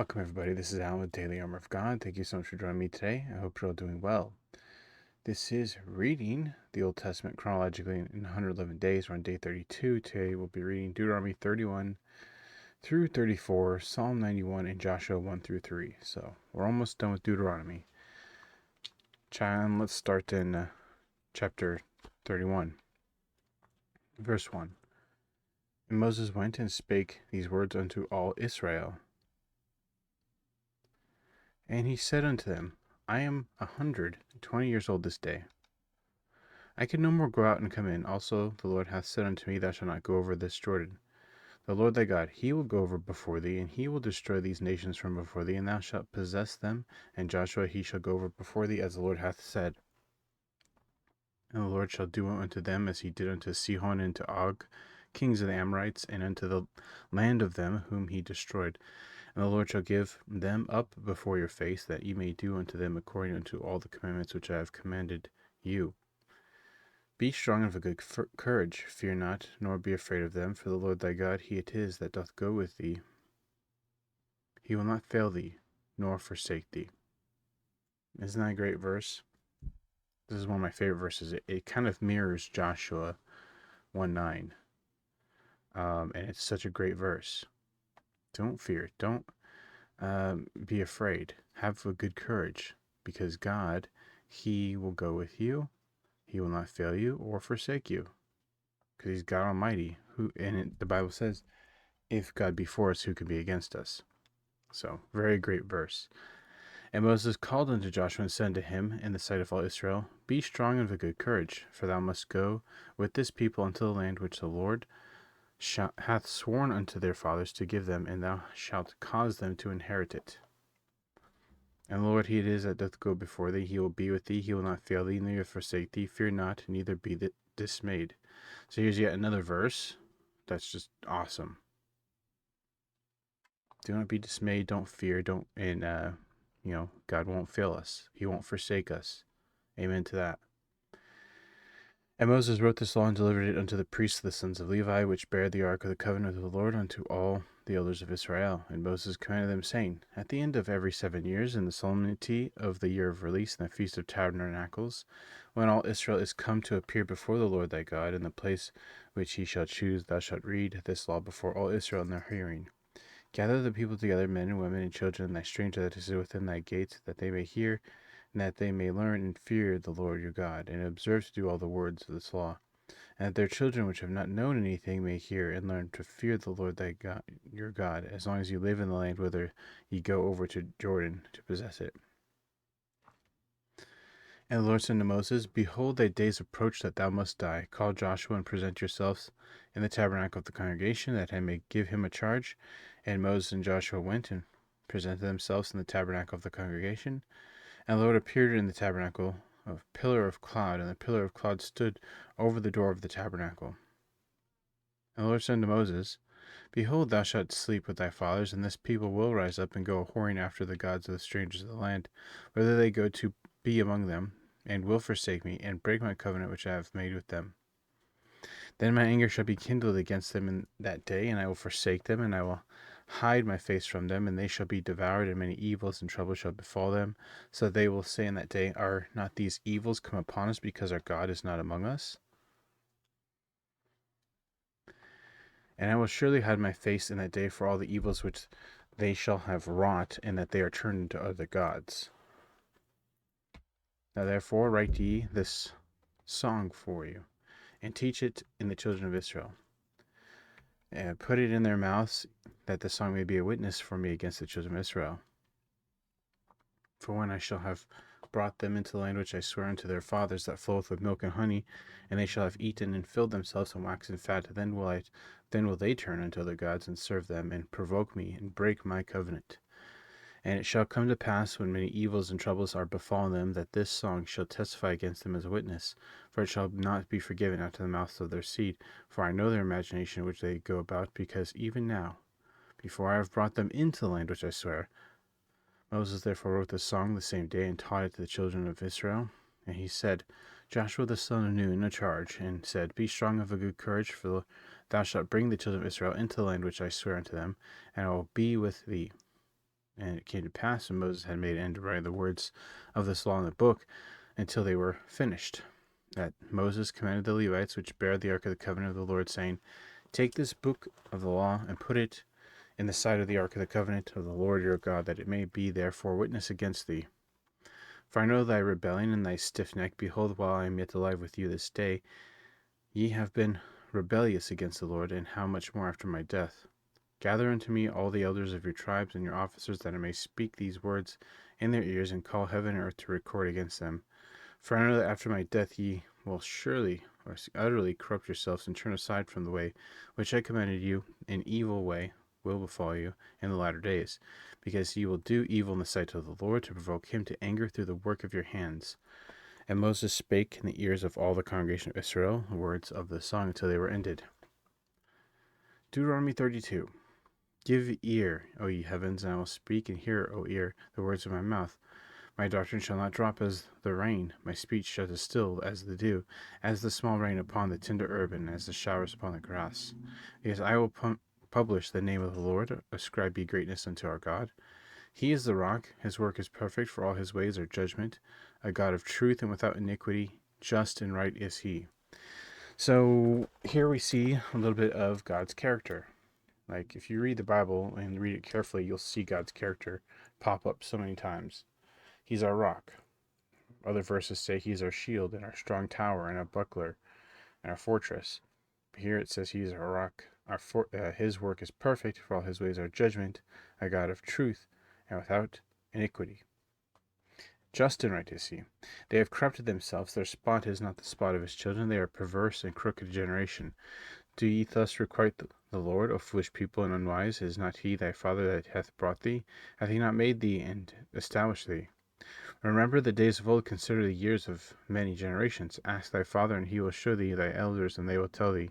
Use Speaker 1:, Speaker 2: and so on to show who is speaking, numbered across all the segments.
Speaker 1: Welcome, everybody. This is Alan with Daily Armour of God. Thank you so much for joining me today. I hope you're all doing well. This is reading the Old Testament chronologically in 111 days. We're on day 32. Today we'll be reading Deuteronomy 31 through 34, Psalm 91, and Joshua 1 through 3. So we're almost done with Deuteronomy. Let's start in chapter 31, verse 1. And Moses went and spake these words unto all Israel. And he said unto them, I am 120 years old this day. I can no more go out and come in. Also the Lord hath said unto me, Thou shalt not go over this Jordan. The Lord thy God, he will go over before thee, and he will destroy these nations from before thee, and thou shalt possess them. And Joshua he shall go over before thee, as the Lord hath said. And the Lord shall do unto them as he did unto Sihon and to Og, kings of the Amorites, and unto the land of them whom he destroyed. And the Lord shall give them up before your face, that ye may do unto them according unto all the commandments which I have commanded you. Be strong and of a good courage, fear not, nor be afraid of them, for the Lord thy God, he it is that doth go with thee. He will not fail thee, nor forsake thee. Isn't that a great verse? This is one of my favorite verses. It kind of mirrors Joshua 1:9. And it's such a great verse. Don't fear. Don't be afraid. Have a good courage, because God, he will go with you. He will not fail you or forsake you, because he's God Almighty. The Bible says, if God be for us, who can be against us? So, very great verse. And Moses called unto Joshua and said unto him in the sight of all Israel, Be strong and of a good courage, for thou must go with this people unto the land which the Lord hath sworn unto their fathers to give them, and thou shalt cause them to inherit it. And the Lord he it is that doth go before thee. He will be with thee. He will not fail thee, neither forsake thee. Fear not, neither be dismayed. So here's yet another verse that's just awesome. Do not be dismayed. Don't fear. God won't fail us. He won't forsake us. Amen to that. And Moses wrote this law and delivered it unto the priests of the sons of Levi, which bare the ark of the covenant of the Lord, unto all the elders of Israel. And Moses commanded them, saying, At the end of every 7 years, in the solemnity of the year of release, and the feast of tabernacles, when all Israel is come to appear before the Lord thy God, in the place which he shall choose, thou shalt read this law before all Israel in their hearing. Gather the people together, men and women and children, and thy stranger that is within thy gates, that they may hear, and that they may learn and fear the Lord your God, and observe to do all the words of this law, and that their children which have not known anything may hear and learn to fear the Lord thy God, your God, as long as you live in the land whither ye go over to Jordan to possess it. And the Lord said to Moses, Behold, thy days approach that thou must die. Call Joshua and present yourselves in the tabernacle of the congregation, that I may give him a charge. And Moses and Joshua went and presented themselves in the tabernacle of the congregation. And the Lord appeared in the tabernacle of a pillar of cloud, and the pillar of cloud stood over the door of the tabernacle. And the Lord said to Moses, Behold, thou shalt sleep with thy fathers, and this people will rise up and go whoring after the gods of the strangers of the land, whither they go to be among them, and will forsake me, and break my covenant which I have made with them. Then my anger shall be kindled against them in that day, and I will forsake them, and I will hide my face from them, and they shall be devoured, and many evils and troubles shall befall them. So they will say in that day, Are not these evils come upon us, because our God is not among us? And I will surely hide my face in that day for all the evils which they shall have wrought, and that they are turned into other gods. Now therefore write ye this song for you, and teach it in the children of Israel. And put it in their mouths, that the song may be a witness for me against the children of Israel. For when I shall have brought them into the land which I swear unto their fathers, that floweth with milk and honey, and they shall have eaten and filled themselves and waxen fat, then will they turn unto other gods and serve them, and provoke me, and break my covenant. And it shall come to pass, when many evils and troubles are befallen them, that this song shall testify against them as a witness. For it shall not be forgiven out of the mouths of their seed. For I know their imagination which they go about, because even now, before I have brought them into the land which I swear. Moses therefore wrote this song the same day, and taught it to the children of Israel. And he said, Joshua the son of Nun a charge, and said, Be strong of a good courage, for thou shalt bring the children of Israel into the land which I swear unto them, and I will be with thee. And it came to pass when Moses had made an end of writing the words of this law in the book until they were finished, that Moses commanded the Levites which bare the ark of the covenant of the Lord, saying, Take this book of the law and put it in the side of the ark of the covenant of the Lord your God, that it may be therefore witness against thee. For I know thy rebellion and thy stiff neck. Behold, while I am yet alive with you this day, ye have been rebellious against the Lord, and how much more after my death. Gather unto me all the elders of your tribes and your officers, that I may speak these words in their ears, and call heaven and earth to record against them. For I know that after my death ye will surely or utterly corrupt yourselves, and turn aside from the way which I commanded you. An evil way will befall you in the latter days, because ye will do evil in the sight of the Lord, to provoke him to anger through the work of your hands. And Moses spake in the ears of all the congregation of Israel the words of the song until they were ended. Deuteronomy 32. Give ear, O ye heavens, and I will speak, and hear, O ear, the words of my mouth. My doctrine shall not drop as the rain, my speech shall distill as the dew, as the small rain upon the tender herb, and as the showers upon the grass. Because I will publish the name of the Lord, ascribe ye greatness unto our God. He is the rock, his work is perfect, for all his ways are judgment, a God of truth and without iniquity, just and right is he. So here we see a little bit of God's character. Like, if you read the Bible and read it carefully, you'll see God's character pop up so many times. He's our rock. Other verses say he's our shield and our strong tower and our buckler and our fortress. But here it says he's our rock. His work is perfect, for all his ways are judgment, a God of truth and without iniquity. Just and right is he. They have corrupted themselves. Their spot is not the spot of his children. They are perverse and crooked generation. Do ye thus requite the Lord, O foolish people and unwise? Is not he thy father that hath brought thee? Hath he not made thee and established thee? Remember the days of old, consider the years of many generations. Ask thy father, and he will show thee thy elders, and they will tell thee.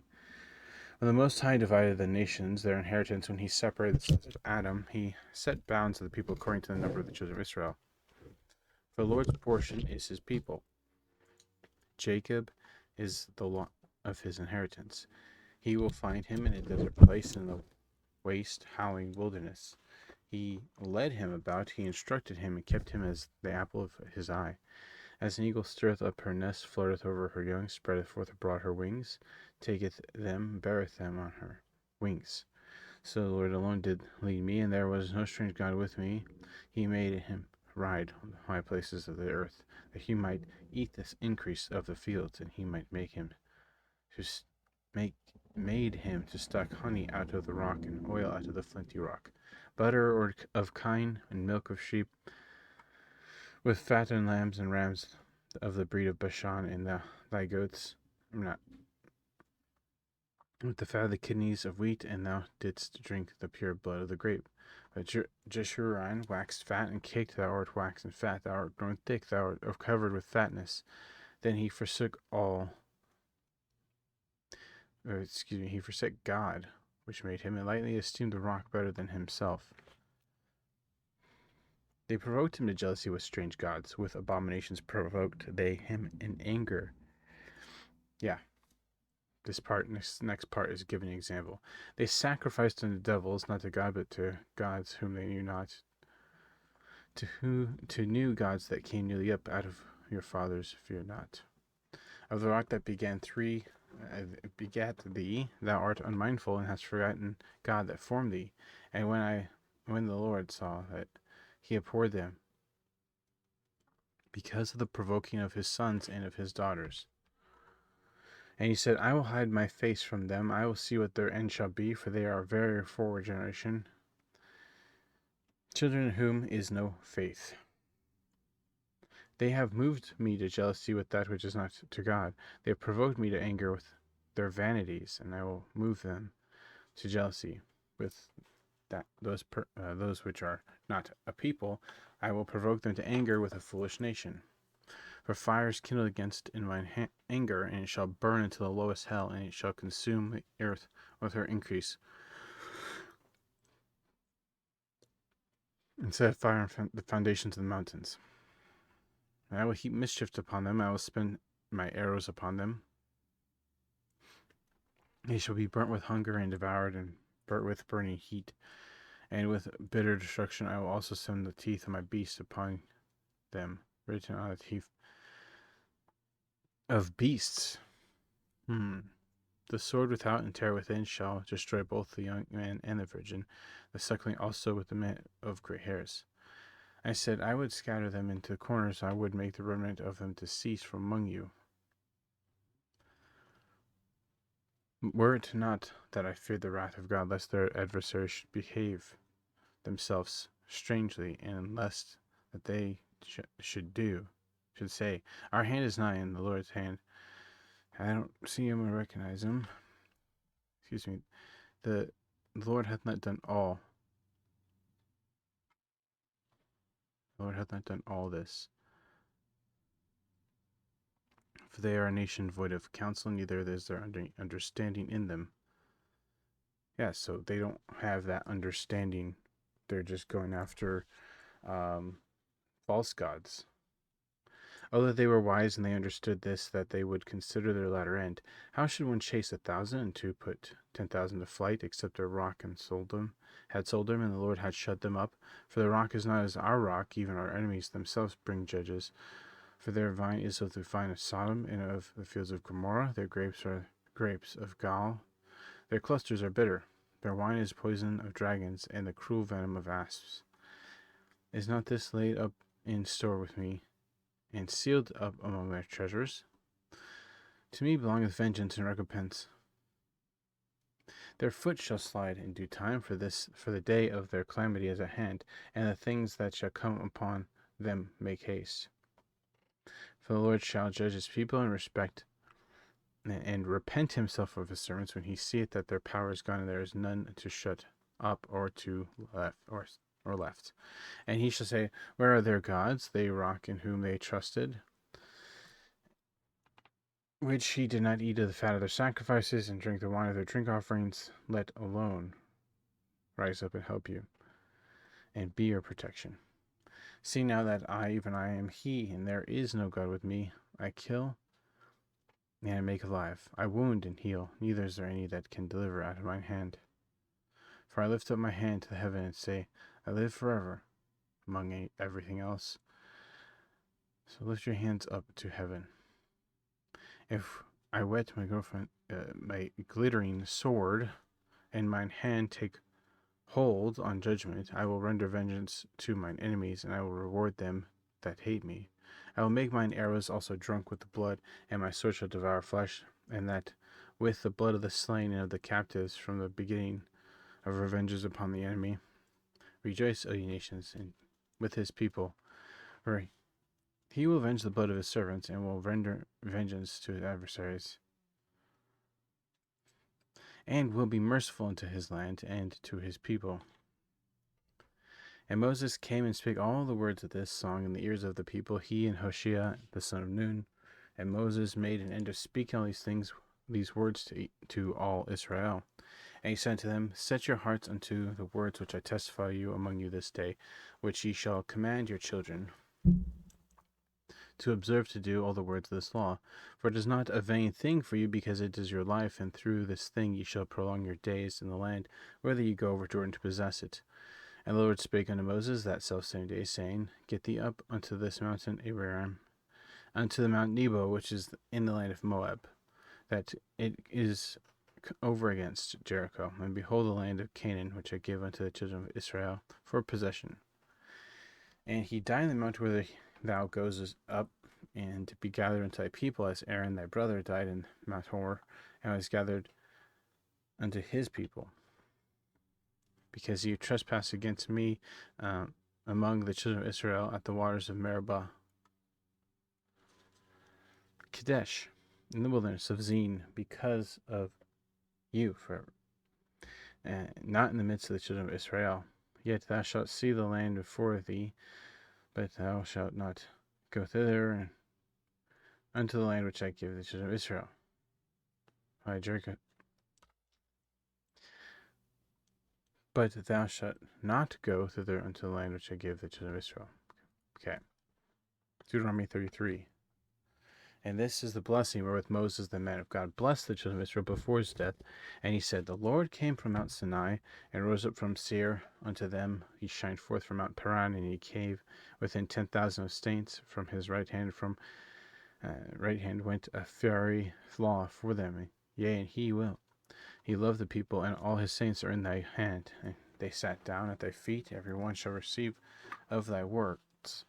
Speaker 1: When the Most High divided the nations, their inheritance, when he separated the sons of Adam, he set bounds to the people according to the number of the children of Israel. For the Lord's portion is his people. Jacob is the lot of his inheritance. He will find him in a desert place, in the waste, howling wilderness. He led him about, he instructed him, and kept him as the apple of his eye. As an eagle stirreth up her nest, floateth over her young, spreadeth forth abroad her wings, taketh them, beareth them on her wings. So the Lord alone did lead me, and there was no strange God with me. He made him ride on the high places of the earth, that he might eat the increase of the fields, and he might make him to made him to suck honey out of the rock, and oil out of the flinty rock, butter of kine, and milk of sheep, with fattened lambs and rams of the breed of Bashan, and thy goats, with the fat of the kidneys of wheat, and thou didst drink the pure blood of the grape. But Jeshurun waxed fat and caked, thou art waxed and fat, thou art grown thick, thou art covered with fatness. Then he forsook he forsook God, which made him, and lightly esteemed the rock better than himself. They provoked him to jealousy with strange gods. With abominations provoked they him in anger. Yeah. This next part is giving an example. They sacrificed unto devils, not to God, but to gods whom they knew not. To new gods that came newly up out of your fathers, fear not. Of the rock that begat thee, thou art unmindful, and hast forgotten God that formed thee. And when the Lord saw that he abhorred them, because of the provoking of his sons and of his daughters. And he said, I will hide my face from them, I will see what their end shall be, for they are a very forward generation, children in whom is no faith. They have moved me to jealousy with that which is not to God. They have provoked me to anger with their vanities, and I will move them to jealousy with those which are not a people. I will provoke them to anger with a foolish nation. For fire is kindled against in mine anger, and it shall burn into the lowest hell, and it shall consume the earth with her increase, and set fire on the foundations of the mountains. And I will heap mischief upon them, I will spend my arrows upon them. They shall be burnt with hunger and devoured, and burnt with burning heat. And with bitter destruction I will also send the teeth of my beasts upon them, written on the teeth of beasts. The sword without and terror within shall destroy both the young man and the virgin, the suckling also with the man of great hairs. I said, I would scatter them into corners, I would make the remnant of them to cease from among you. Were it not that I feared the wrath of God, lest their adversaries should behave themselves strangely, and lest that they should say, our hand is nigh in the Lord's hand. I don't see him or recognize him. Excuse me. The Lord hath not done all. The Lord hath not done all this. For they are a nation void of counsel, neither is there understanding in them. Yeah, so they don't have that understanding. They're just going after false gods. Oh, that they were wise and they understood this, that they would consider their latter end. How should one chase 1,000 and to put 10,000 to flight, except their rock had sold them, and the Lord had shut them up? For the rock is not as our rock, even our enemies themselves bring judges. For their vine is of the vine of Sodom, and of the fields of Gomorrah. Their grapes are grapes of Gaal. Their clusters are bitter. Their wine is poison of dragons, and the cruel venom of asps. Is not this laid up in store with me, and sealed up among their treasures? To me belongeth vengeance and recompense. Their foot shall slide in due time, for the day of their calamity is at hand, and the things that shall come upon them make haste. For the Lord shall judge his people and repent himself of his servants when he seeth that their power is gone, and there is none to shut up or to left. And he shall say, where are their gods, they rock in whom they trusted, which he did not eat of the fat of their sacrifices, and drink the wine of their drink offerings? Let alone rise up and help you, and be your protection. See now that I, even I, am he, and there is no God with me. I kill, and I make alive. I wound and heal, neither is there any that can deliver out of mine hand. For I lift up my hand to the heaven and say, I live forever among everything else. So lift your hands up to heaven. If I wet my glittering sword, and mine hand take hold on judgment, I will render vengeance to mine enemies, and I will reward them that hate me. I will make mine arrows also drunk with the blood, and my sword shall devour flesh, and that with the blood of the slain and of the captives from the beginning of revenges upon the enemy. Rejoice, O ye nations, and with his people, for he will avenge the blood of his servants, and will render vengeance to his adversaries, and will be merciful unto his land and to his people. And Moses came and spake all the words of this song in the ears of the people, he and Hoshea the son of Nun. And Moses made an end of speaking all these words to all Israel. And he said to them, set your hearts unto the words which I testify you among you this day, which ye shall command your children to observe to do all the words of this law. For it is not a vain thing for you, because it is your life, and through this thing ye shall prolong your days in the land, whether ye go over Jordan to possess it. And the Lord spake unto Moses that selfsame day, saying, get thee up unto this mountain Abraham, unto the Mount Nebo, which is in the land of Moab, that it is over against Jericho, and behold the land of Canaan, which I give unto the children of Israel for possession. And he died in the mount whither thou goest up, and to be gathered unto thy people, as Aaron thy brother died in Mount Hor, and was gathered unto his people, because you trespassed against me among the children of Israel at the waters of Meribah, Kadesh, in the wilderness of Zin, because of you forever, not in the midst of the children of Israel. Yet thou shalt see the land before thee, but thou shalt not go thither unto the land which I give the children of Israel. But thou shalt not go thither unto the land which I give the children of Israel. Okay. Deuteronomy 33. And this is the blessing wherewith Moses, the man of God, blessed the children of Israel before his death. And he said, The Lord came from Mount Sinai, and rose up from Seir unto them. He shined forth from Mount Paran, and he came within 10,000 of saints. From his right hand, went a fiery law for them. Yea, and he will. He loved the people, and all his saints are in thy hand. And they sat down at thy feet. Every one shall receive of thy works.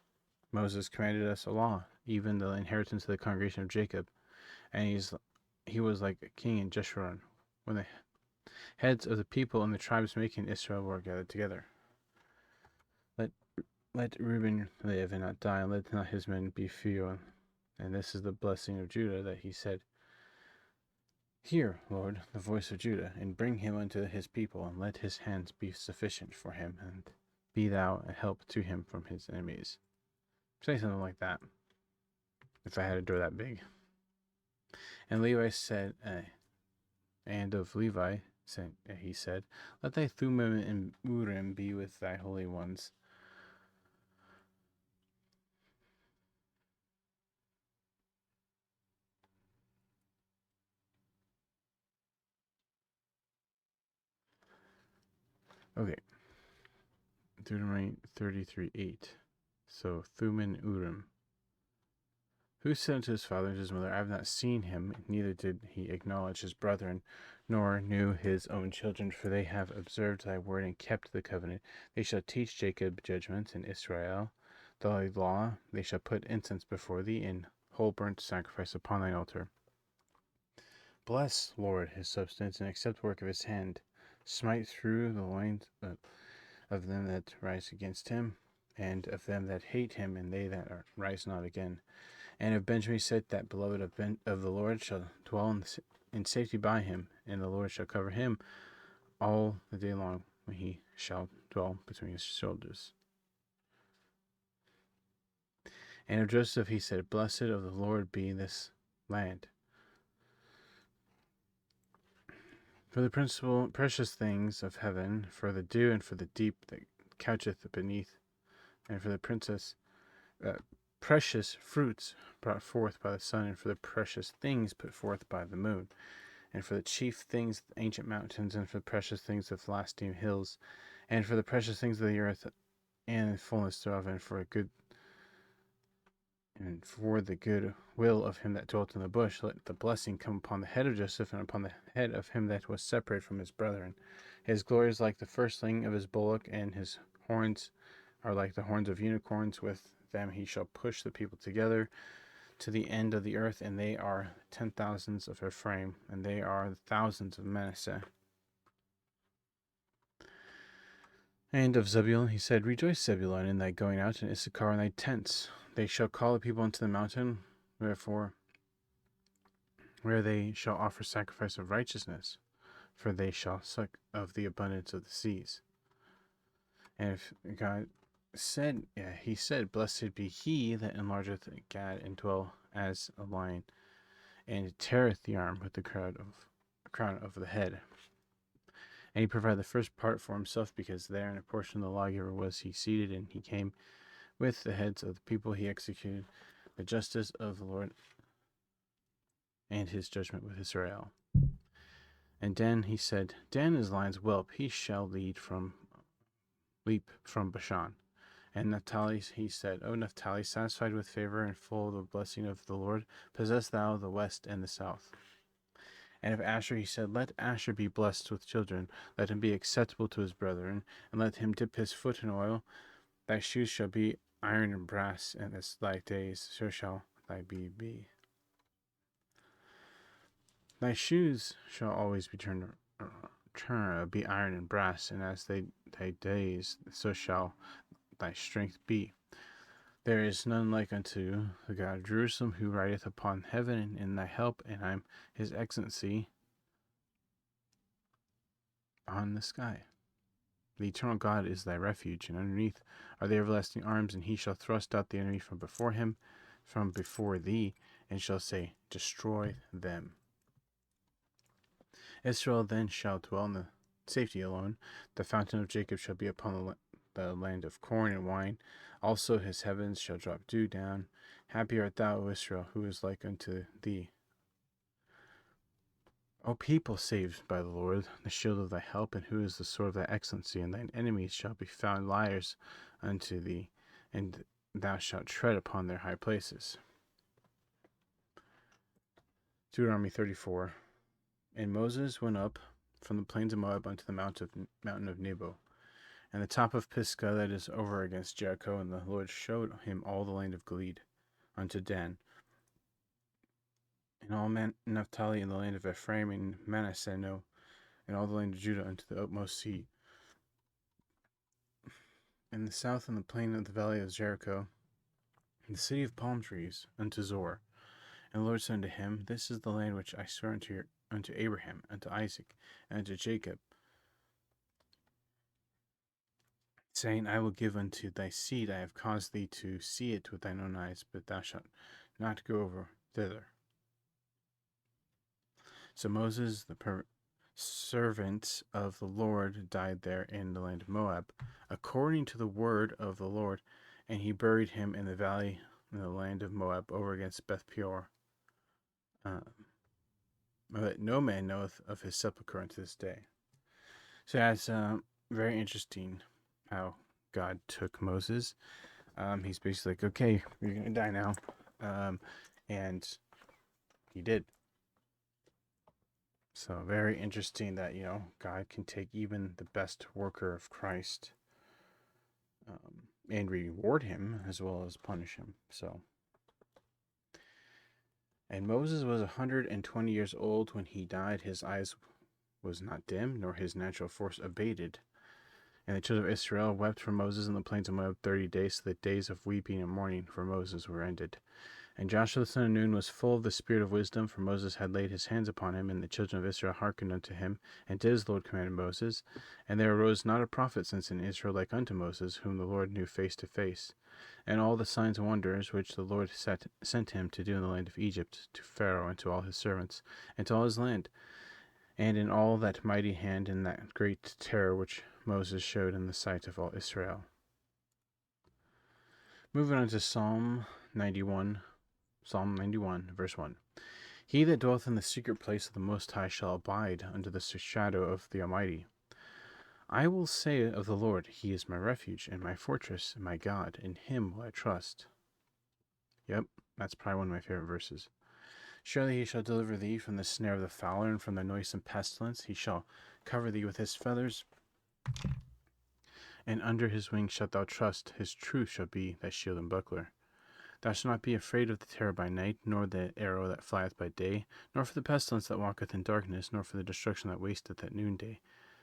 Speaker 1: Moses commanded us a law, even the inheritance of the congregation of Jacob. And he was like a king in Jeshurun, when the heads of the people and the tribes making Israel were gathered together. Let Reuben live and not die, and let not his men be few. And this is the blessing of Judah, that he said, Hear, Lord, the voice of Judah, and bring him unto his people, and let his hands be sufficient for him, and be thou a help to him from his enemies. Say something like that, if I had a door that big. And Levi said, and of Levi he said, Let thy Thummim and Urim be with thy holy ones. Okay. Deuteronomy 33:8. So Thummim and Urim. Who said unto his father and his mother, I have not seen him, neither did he acknowledge his brethren, nor knew his own children, for they have observed thy word and kept the covenant. They shall teach Jacob judgment, and Israel thy law. They shall put incense before thee, and whole burnt sacrifice upon thine altar. Bless, Lord, his substance, and accept the work of his hand. Smite through the loins of them that rise against him, and of them that hate him, and they that rise not again. And if Benjamin said, That beloved of the Lord shall dwell in safety by him, and the Lord shall cover him all the day long, when he shall dwell between his shoulders. And of Joseph he said, Blessed of the Lord be this land. For the principal precious things of heaven, for the dew and for the deep that coucheth beneath, and for the precious fruits brought forth by the sun, and for the precious things put forth by the moon, and for the chief things of the ancient mountains, and for the precious things of lasting hills, and for the precious things of the earth and the fullness thereof, and for the good will of him that dwelt in the bush. Let the blessing come upon the head of Joseph, and upon the head of him that was separated from his brethren. His glory is like the firstling of his bullock, and his horns are like the horns of unicorns. With them he shall push the people together to the end of the earth, and they are 10,000s of Ephraim, and they are the thousands of Manasseh. And of Zebulun he said, Rejoice, Zebulun, in thy going out, and Issachar in thy tents. They shall call the people unto the mountain, where they shall offer sacrifice of righteousness, for they shall suck of the abundance of the seas. And if God said, he said, Blessed be he that enlargeth Gad, and dwell as a lion, and teareth the arm with the crown of the head. And he provided the first part for himself, because there in a portion of the lawgiver was he seated, and he came with the heads of the people. He executed the justice of the Lord and his judgment with Israel. And Dan, he said, Dan is lion's whelp, he shall leap from Bashan. And Naphtali, he said, O Naphtali, satisfied with favor and full of the blessing of the Lord, possess thou the west and the south. And of Asher he said, Let Asher be blessed with children, let him be acceptable to his brethren, and let him dip his foot in oil. Thy shoes shall be iron and brass, and as thy days, so shall thy be. Thy shoes shall always be be iron and brass, and as thy days, so shall thy strength be. There is none like unto the God of Jerusalem, who rideth upon heaven in thy help, and I am his excellency on the sky. The eternal God is thy refuge, and underneath are the everlasting arms, and he shall thrust out the enemy from before thee, and shall say, Destroy them. Israel then shall dwell in the safety alone. The fountain of Jacob shall be upon the land of corn and wine. Also his heavens shall drop dew down. Happy art thou, O Israel, who is like unto thee. O people saved by the Lord, the shield of thy help, and who is the sword of thy excellency, and thine enemies shall be found liars unto thee, and thou shalt tread upon their high places. Deuteronomy 34. And Moses went up from the plains of Moab unto the mountain of Nebo, and the top of Pisgah that is over against Jericho, and the Lord showed him all the land of Gilead unto Dan, and all Naphtali, and the land of Ephraim, and Manasseh, and all the land of Judah unto the utmost sea, and the south and the plain of the valley of Jericho, and the city of palm trees unto Zor. And the Lord said unto him, This is the land which I sware unto Abraham, unto Isaac, and unto Jacob, saying, I will give unto thy seed. I have caused thee to see it with thine own eyes, but thou shalt not go over thither. So Moses, the servant of the Lord, died there in the land of Moab, according to the word of the Lord, and he buried him in the valley in the land of Moab, over against Beth Peor. That no man knoweth of his sepulchre unto this day. So that's very interesting how God took Moses. He's basically like, okay, you're gonna die now, and he did. So very interesting that God can take even the best worker of Christ and reward him as well as punish him. So, and Moses was 120 years old when he died. His eyes was not dim, nor his natural force abated. And the children of Israel wept for Moses in the plains of Moab 30 days, so the days of weeping and mourning for Moses were ended. And Joshua the son of Nun was full of the spirit of wisdom, for Moses had laid his hands upon him, and the children of Israel hearkened unto him, and did as the Lord commanded Moses. And there arose not a prophet since in Israel like unto Moses, whom the Lord knew face to face. And all the signs and wonders which the Lord sent him to do in the land of Egypt, to Pharaoh and to all his servants, and to all his land, and in all that mighty hand and that great terror which Moses showed in the sight of all Israel. Moving on to Psalm 91, verse 1. He that dwelleth in the secret place of the Most High shall abide under the shadow of the Almighty. I will say of the Lord, He is my refuge and my fortress and my God. In Him will I trust. Yep, that's probably one of my favorite verses. Surely He shall deliver thee from the snare of the fowler and from the noisome pestilence. He shall cover thee with His feathers, and under His wings shalt thou trust. His truth shall be thy shield and buckler. Thou shalt not be afraid of the terror by night, nor the arrow that flieth by day, nor for the pestilence that walketh in darkness, nor for the destruction that wasteth at noonday.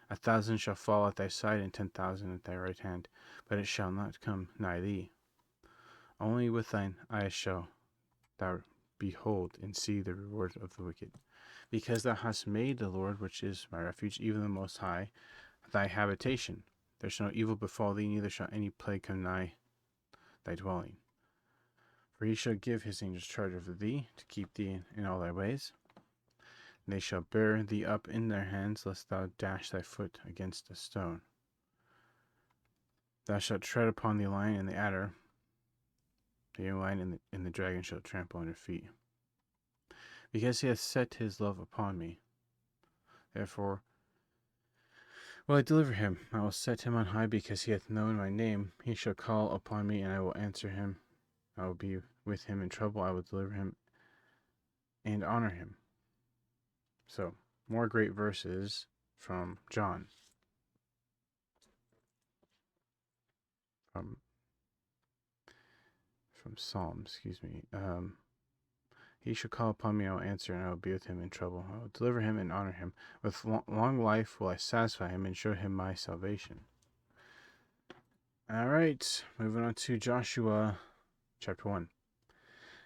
Speaker 1: 1,000 shall fall at thy side, and 10,000 at thy right hand, but it shall not come nigh thee. Only with thine eyes shall thou behold and see the reward of the wicked. Because thou hast made the Lord, which is my refuge, even the Most High, thy habitation. There shall no evil befall thee, neither shall any plague come nigh thy dwelling. For he shall give his angels charge over thee, to keep thee in all thy ways. And they shall bear thee up in their hands, lest thou dash thy foot against a stone. Thou shalt tread upon the lion and the adder, the young lion and the dragon shall trample under feet. Because he hath set his love upon me, therefore will I deliver him. I will set him on high, because he hath known my name. He shall call upon me, and I will answer him. I will be with him in trouble. I will deliver him and honor him. So, more great verses from John. From Psalm, excuse me. He shall call upon me, I will answer, and I will be with him in trouble. I will deliver him and honor him. With long life will I satisfy him and show him my salvation. All right, moving on to Joshua chapter 1.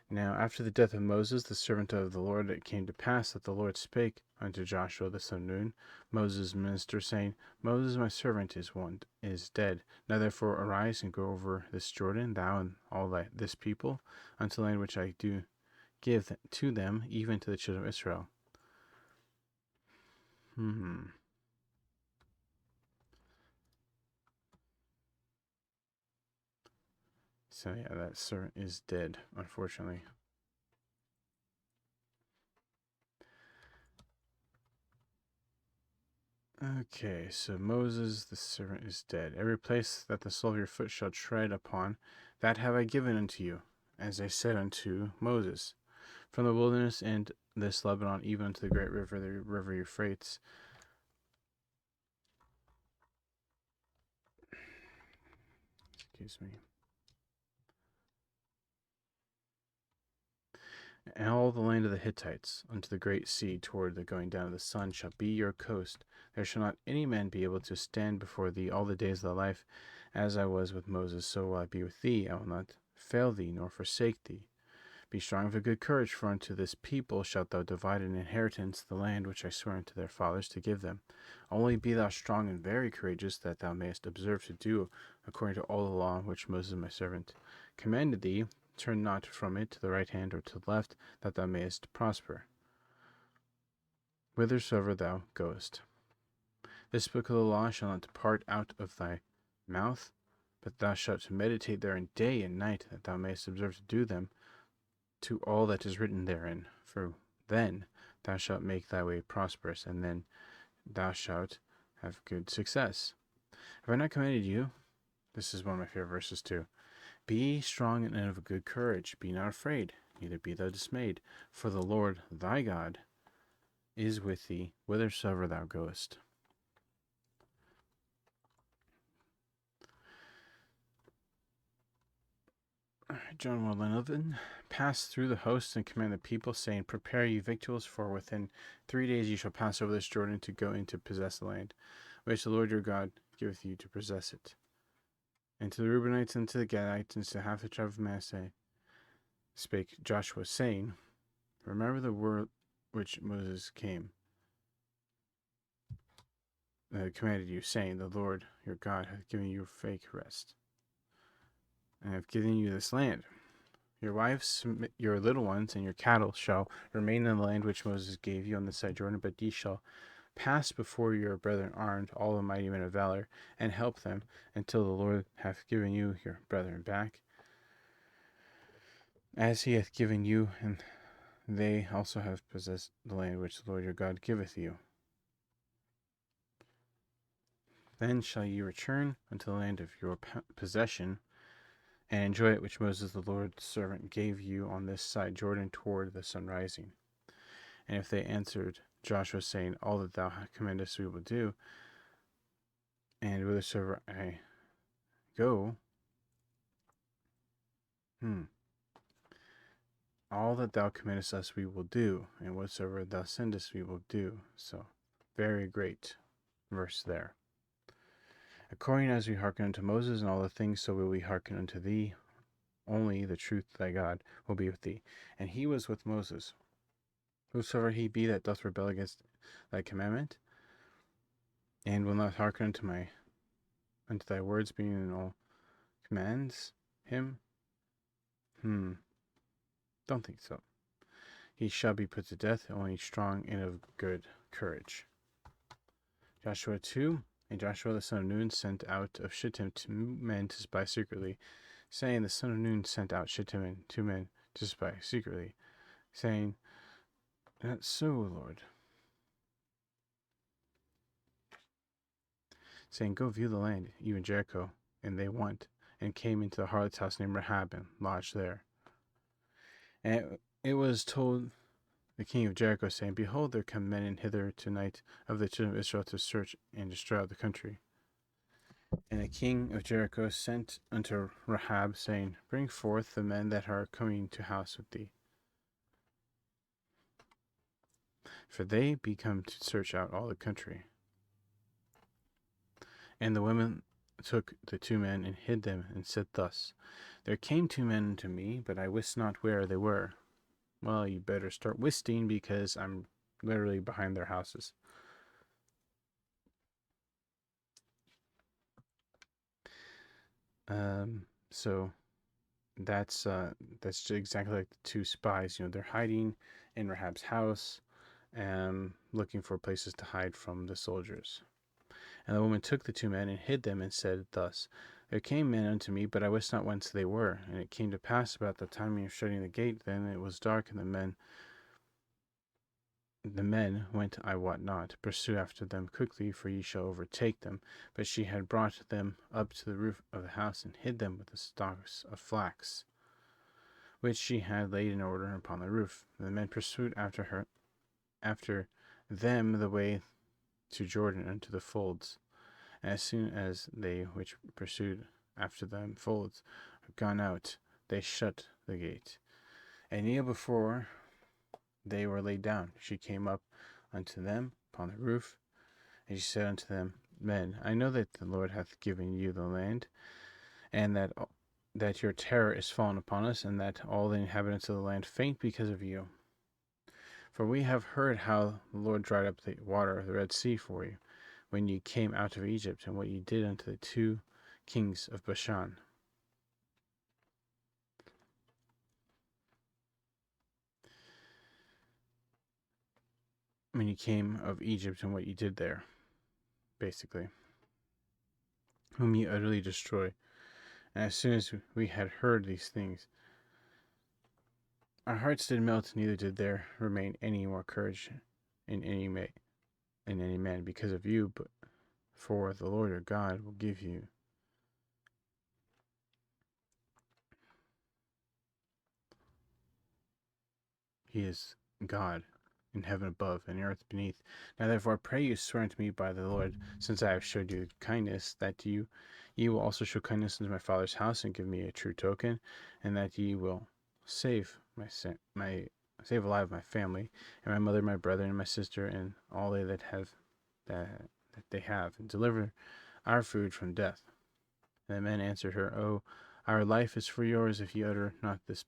Speaker 1: Now, after the death of Moses, the servant of the Lord, it came to pass that the Lord spake unto Joshua the son of Nun, Moses' minister, saying, Moses my servant is dead. Now therefore arise and go over this Jordan, thou and all this people, unto the land which I do give to them, even to the children of Israel. So yeah, that servant is dead, unfortunately. Okay, so Moses, the servant, is dead. Every place that the sole of your foot shall tread upon, that have I given unto you, as I said unto Moses. From the wilderness and this Lebanon, even unto the great river, the river Euphrates. Excuse me. And all the land of the Hittites, unto the great sea, toward the going down of the sun, shall be your coast. There shall not any man be able to stand before thee all the days of thy life. As I was with Moses, so will I be with thee. I will not fail thee, nor forsake thee. Be strong of a good courage, for unto this people shalt thou divide an inheritance, the land which I swore unto their fathers to give them. Only be thou strong and very courageous, that thou mayest observe to do according to all the law which Moses my servant commanded thee. Turn not from it to the right hand or to the left, that thou mayest prosper whithersoever thou goest. This book of the law shall not depart out of thy mouth, but thou shalt meditate therein day and night, that thou mayest observe to do them, to all that is written therein. For then thou shalt make thy way prosperous, and then thou shalt have good success. Have I not commanded you? This is one of my favorite verses too. Be strong and of a good courage. Be not afraid, neither be thou dismayed. For the Lord thy God is with thee whithersoever thou goest. John 1:11. Pass through the host and command the people, saying, Prepare ye victuals, for within 3 days ye shall pass over this Jordan to go in to possess the land, which the Lord your God giveth you to possess it. And to the Reubenites, and to the Gadites, and to half the tribe of Manasseh, spake Joshua, saying, Remember the word which Moses commanded you, saying, The Lord your God hath given you fake rest, and hath given you this land. Your wives, your little ones, and your cattle shall remain in the land which Moses gave you on the side Jordan, but ye shall pass before your brethren armed, all the mighty men of valor, and help them, until the Lord hath given you your brethren back, as he hath given you, and they also have possessed the land which the Lord your God giveth you. Then shall ye return unto the land of your possession, and enjoy it which Moses the Lord's servant gave you on this side Jordan toward the sun rising. And if they answered Joshua, saying, All that thou commandest we will do, and whithersoever I go, all that thou commandest us we will do, and whatsoever thou sendest we will do. So, very great verse there. According as we hearken unto Moses and all the things, so will we hearken unto thee. Only the truth thy God will be with thee. And he was with Moses. Whosoever he be that doth rebel against thy commandment, and will not hearken unto thy words, being in all commands him, don't think so. He shall be put to death, only strong and of good courage. Joshua 2. And Joshua the son of Nun sent out of Shittim 2 men to spy secretly, saying, The son of Nun sent out Shittim and 2 men to spy secretly, saying, Not so, Lord. Saying, Go view the land, even Jericho. And they went, and came into the harlot's house named Rahab, and lodged there. And it was told the king of Jericho, saying, Behold, there come men in hither tonight of the children of Israel to search and destroy out the country. And the king of Jericho sent unto Rahab, saying, Bring forth the men that are coming to house with thee, for they be come to search out all the country. And the women took the 2 men and hid them, and said thus, There came 2 men unto me, but I wist not where they were. Well, you better start wisting, because I'm literally behind their houses. So that's exactly like the 2 spies. They're hiding in Rahab's house, looking for places to hide from the soldiers. And the woman took the 2 men and hid them, and said thus, There came men unto me, but I wist not whence they were. And it came to pass about the time of shutting the gate, then it was dark, and the men went I wot not, pursue after them quickly, for ye shall overtake them. But she had brought them up to the roof of the house, and hid them with the stalks of flax, which she had laid in order upon the roof. And the men pursued after them the way to Jordan unto the folds. And as soon as they which pursued after them folds are gone out, they shut the gate. And kneel before they were laid down. She came up unto them upon the roof, and she said unto them, Men, I know that the Lord hath given you the land, and that your terror is fallen upon us, and that all the inhabitants of the land faint because of you. For we have heard how the Lord dried up the water of the Red Sea for you, when ye came out of Egypt, and what ye did unto the 2 kings of Bashan. When ye came of Egypt, and what ye did there, basically, whom ye utterly destroyed. And as soon as we had heard these things, our hearts did melt, neither did there remain any more courage in any man because of you, but for the Lord your God will give you. He is God in heaven above and earth beneath. Now therefore I pray you, swear unto me by the Lord, since I have showed you kindness, that ye will also show kindness unto my father's house, and give me a true token, and that ye will save save alive my family, and my mother, my brother, and my sister, and all they that they have, and deliver our food from death. And the men answered her, O, our life is for yours, if ye utter not this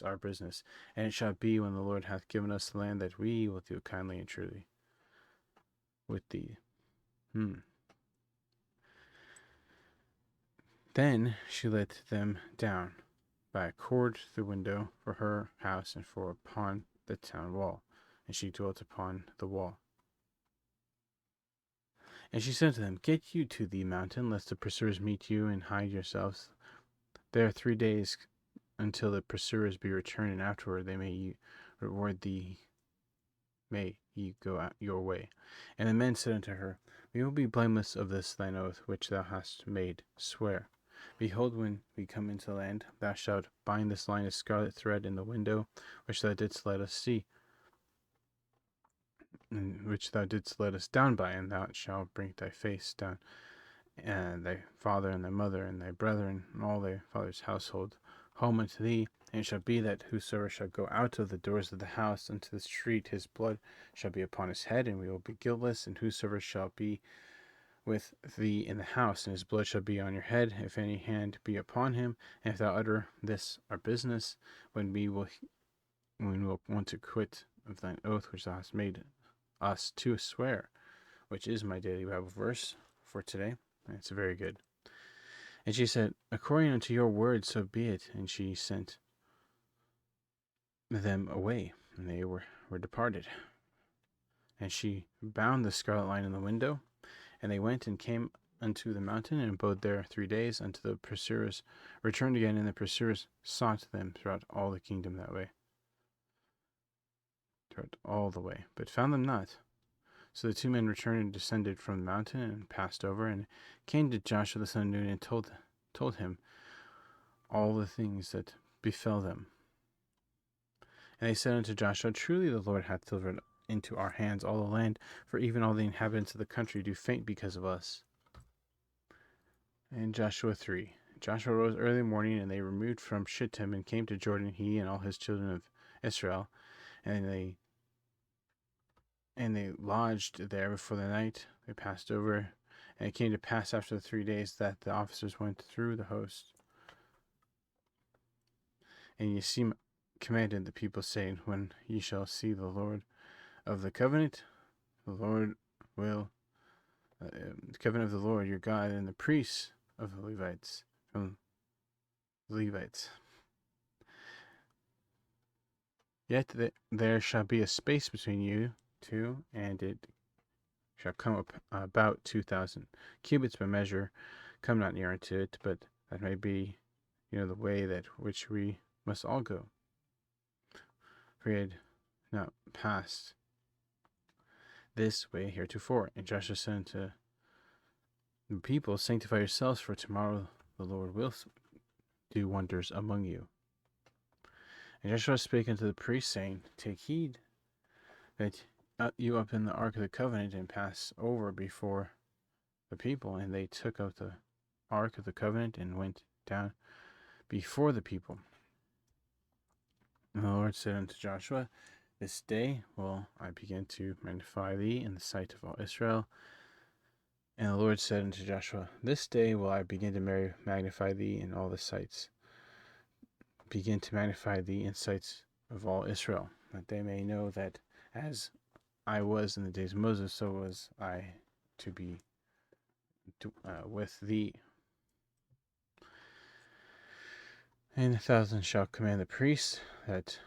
Speaker 1: our business. And it shall be, when the Lord hath given us the land, that we will deal kindly and truly with thee. Then she let them down by a cord through the window for her house, and for upon the town wall, and she dwelt upon the wall. And she said to them, Get you to the mountain, lest the pursuers meet you, and hide yourselves there 3 days, until the pursuers be returned, and afterward they may reward thee, may ye go out your way. And the men said unto her, We will be blameless of this thine oath which thou hast made. Swear. Behold, when we come into the land, thou shalt bind this line of scarlet thread in the window which thou didst let us see, and which thou didst let us down by, and thou shalt bring thy face down, and thy father and thy mother and thy brethren and all thy father's household home unto thee. And it shall be that whosoever shall go out of the doors of the house unto the street, his blood shall be upon his head, and we will be guiltless. And whosoever shall be with thee in the house, and his blood shall be on your head, if any hand be upon him. And if thou utter this our business, when we will want to quit of thine oath which thou hast made us to swear, which is my daily Bible verse for today. And it's very good. And she said, According unto your word, so be it. And she sent them away, and they were departed. And she bound the scarlet line in the window, and they went and came unto the mountain, and abode there 3 days, until the pursuers returned again, and the pursuers sought them throughout all the kingdom that way, throughout all the way, but found them not. So the 2 men returned and descended from the mountain, and passed over, and came to Joshua the son of Nun, and told him all the things that befell them. And they said unto Joshua, Truly the Lord hath delivered into our hands all the land, for even all the inhabitants of the country do faint because of us. And Joshua 3. Joshua rose early morning, and they removed from Shittim, and came to Jordan, he and all his children of Israel, and they lodged there before the night. They passed over, and it came to pass after the 3 days that the officers went through the host. And Yesim commanded the people, saying, When ye shall see the Lord of the covenant, the Lord will, the covenant of the Lord your God, and the priests of the Levites, from the Levites. Yet there shall be a space between you two, and it shall come up about 2,000 cubits by measure, come not near unto it, but that may be, the way that which we must all go. For he had not passed this way heretofore. And Joshua said unto the people, sanctify yourselves, for tomorrow the Lord will do wonders among you. And Joshua spake unto the priests, saying, take heed that you up in the ark of the covenant, and pass over before the people. And they took up the ark of the covenant, and went down before the people. And the Lord said unto Joshua, this day will I begin to magnify thee in the sight of all Israel. And the Lord said unto Joshua, this day will I begin to magnify thee in all the sights. Begin to magnify thee in sights of all Israel, that they may know that as I was in the days of Moses, so was I to be with thee. And 1,000 shall command the priests that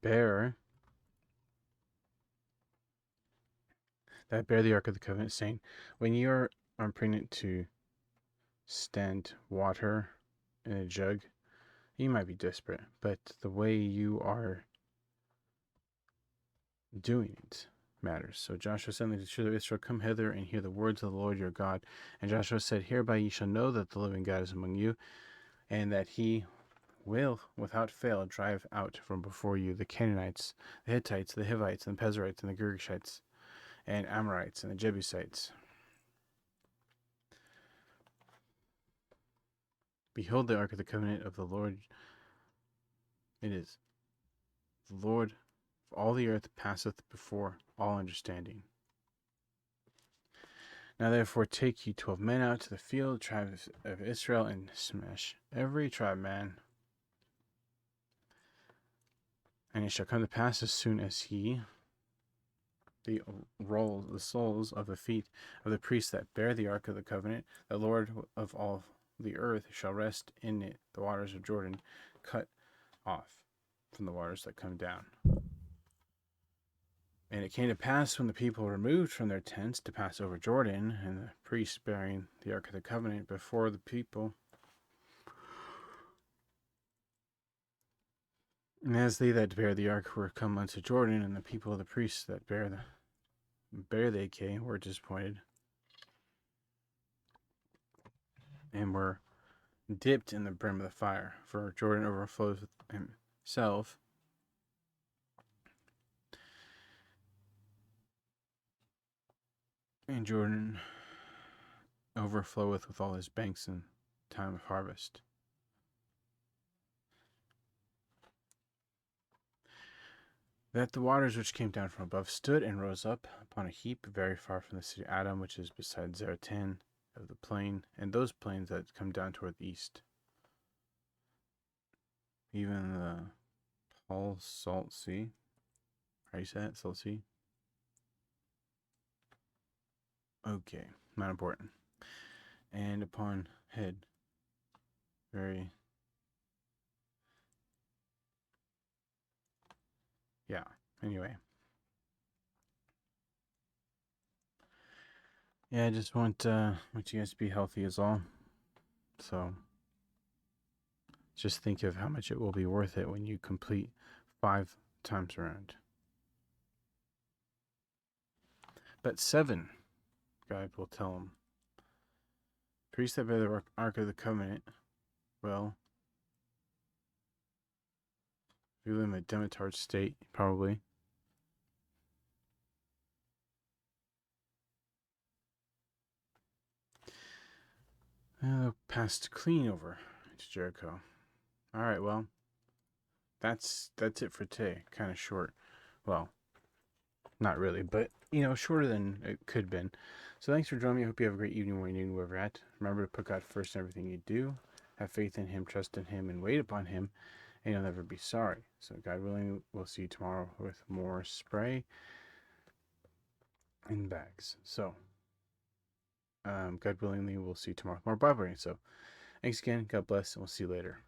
Speaker 1: bear the ark of the covenant, saying, when you are pregnant to stand water in a jug, you might be desperate, but the way you are doing it matters. So Joshua said unto the children of Israel, come hither and hear the words of the Lord your God. And Joshua said, hereby ye shall know that the living God is among you, and that he will without fail drive out from before you the Canaanites, the Hittites, the Hivites, and the Pezerites, and the Girgashites, and Amorites, and the Jebusites. Behold the ark of the covenant of the Lord. It is the Lord of all the earth, passeth before all understanding. Now therefore take ye 12 men out to the field, tribes of Israel, and smash every tribe man. And it shall come to pass, as soon as he the soles of the feet of the priests that bear the ark of the covenant, the Lord of all the earth shall rest in it the waters of Jordan, cut off from the waters that come down. And it came to pass, when the people removed from their tents to pass over Jordan, and the priests bearing the ark of the covenant before the people, and as they that bear the ark were come unto Jordan, and the people of the priests that bear the AK were disappointed, and were dipped in the brim of the fire, for Jordan overflows with himself. And Jordan overfloweth with all his banks in time of harvest. That the waters which came down from above stood and rose up upon a heap very far from the city of Adam, which is beside Zaratan of the plain, and those plains that come down toward the east. Even the Paul Salt Sea. How do you say that? Salt Sea? Okay, not important. And upon head, very, yeah, anyway. Yeah, I just want you guys to be healthy is all. So, just think of how much it will be worth it when you complete 5 times around. But 7, God will tell them, priests that bear the ark of the covenant, well, if you live in a demitard state, probably. Passed clean over to Jericho. All right, well, that's it for today. Kind of short. Well, not really, but shorter than it could have been. So thanks for joining me. I hope you have a great evening, morning, wherever you're at. Remember to put God first in everything you do. Have faith in Him, trust in Him, and wait upon Him, and you'll never be sorry. So God willing, we'll see you tomorrow with more spray in bags. So God willingly, we'll see you tomorrow with more Bible reading. So thanks again. God bless, and we'll see you later.